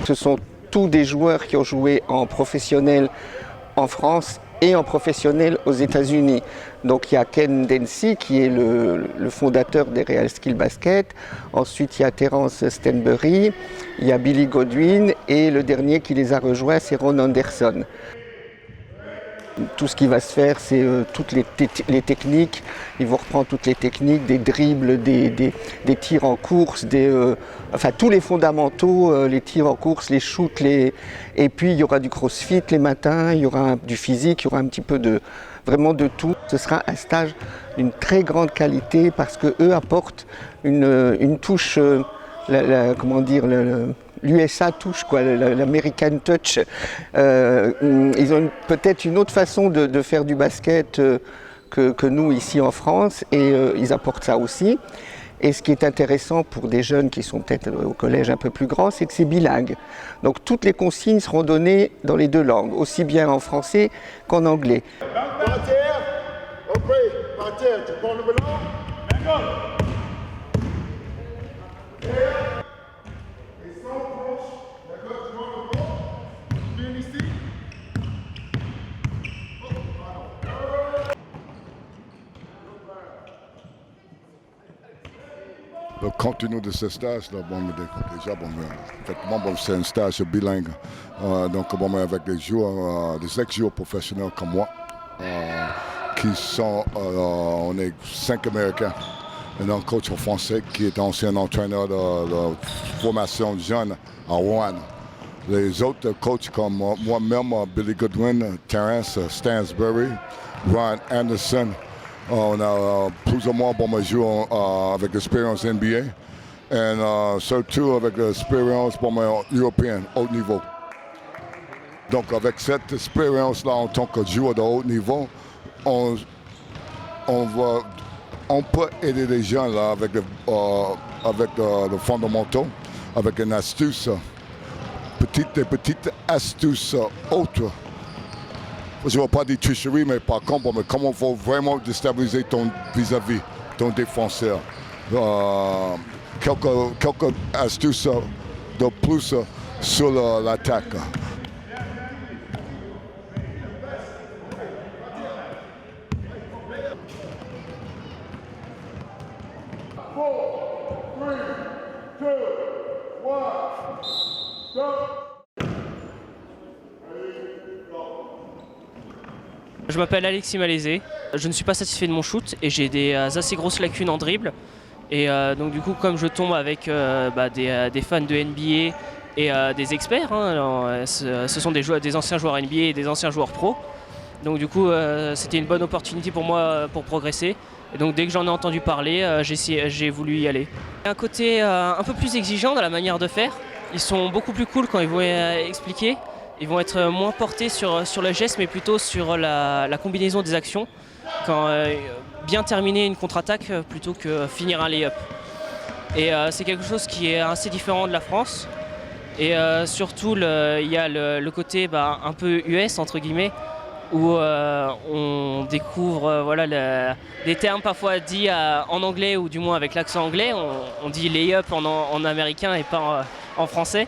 Ce sont tous des joueurs qui ont joué en professionnel en France et en professionnel aux États-Unis. Donc il y a Ken Dempsey qui est le fondateur des Real Skill Basket. Ensuite il y a Terence Stenbury, il y a Billy Godwin et le dernier qui les a rejoints c'est Ron Anderson. Tout ce qui va se faire, c'est toutes les techniques. Ils vont reprendre toutes les techniques, des dribbles, des tirs en course, enfin tous les fondamentaux, les tirs en course, les shoots, et puis il y aura du crossfit les matins, il y aura du physique, il y aura un petit peu vraiment de tout. Ce sera un stage d'une très grande qualité parce qu'eux apportent une touche, comment dire, l'USA touche, quoi, l'American touch. Ils ont peut-être une autre façon de faire du basket que nous ici en France et ils apportent ça aussi. Et ce qui est intéressant pour des jeunes qui sont peut-être au collège un peu plus grands, c'est que c'est bilingue. Donc toutes les consignes seront données dans les deux langues, aussi bien en français qu'en anglais. Par terre, par terre, tu prends le ballon. D'accord. Le contenu de ce stage-là, déjà, effectivement, c'est un stage bilingue. Donc, avec des joueurs, des ex-joueurs professionnels comme moi, qui sont, on est 5 Américains, et un coach français qui est ancien entraîneur de formation jeune à Rouen. Les autres coachs comme moi-même, Billy Godwin, Terence Stansbury, Ron Anderson, on a plus ou moins joué avec l'expérience NBA et surtout avec l'expérience européenne, haut niveau. Donc avec cette expérience-là en tant que joueur de haut niveau, on peut aider les gens là, avec le fondamentaux, avec une astuce, des petites astuces autres. Je ne veux pas dire tricherie, mais par contre, comment il faut vraiment déstabiliser ton vis-à-vis, ton défenseur. Quelques astuces de plus sur l'attaque. Je m'appelle Alexis Malaisé, je ne suis pas satisfait de mon shoot et j'ai des assez grosses lacunes en dribble. Et donc du coup comme je tombe avec des fans de NBA et des experts, hein, ce sont des anciens joueurs NBA et des anciens joueurs pro. Donc du coup c'était une bonne opportunité pour moi pour progresser. Et donc dès que j'en ai entendu parler, j'ai voulu y aller. Il y a un côté un peu plus exigeant dans la manière de faire. Ils sont beaucoup plus cool quand ils vont expliquer. Ils vont être moins portés sur le geste, mais plutôt sur la combinaison des actions. Bien terminer une contre-attaque plutôt que finir un lay-up. Et c'est quelque chose qui est assez différent de la France. Et surtout, il y a le côté un peu US, entre guillemets, où on découvre des termes parfois dits en anglais, ou du moins avec l'accent anglais. On dit lay-up en américain et pas en français.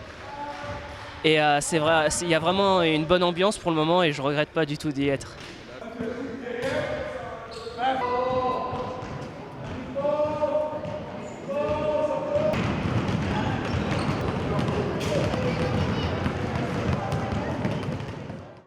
Et c'est vrai, il y a vraiment une bonne ambiance pour le moment et je regrette pas du tout d'y être.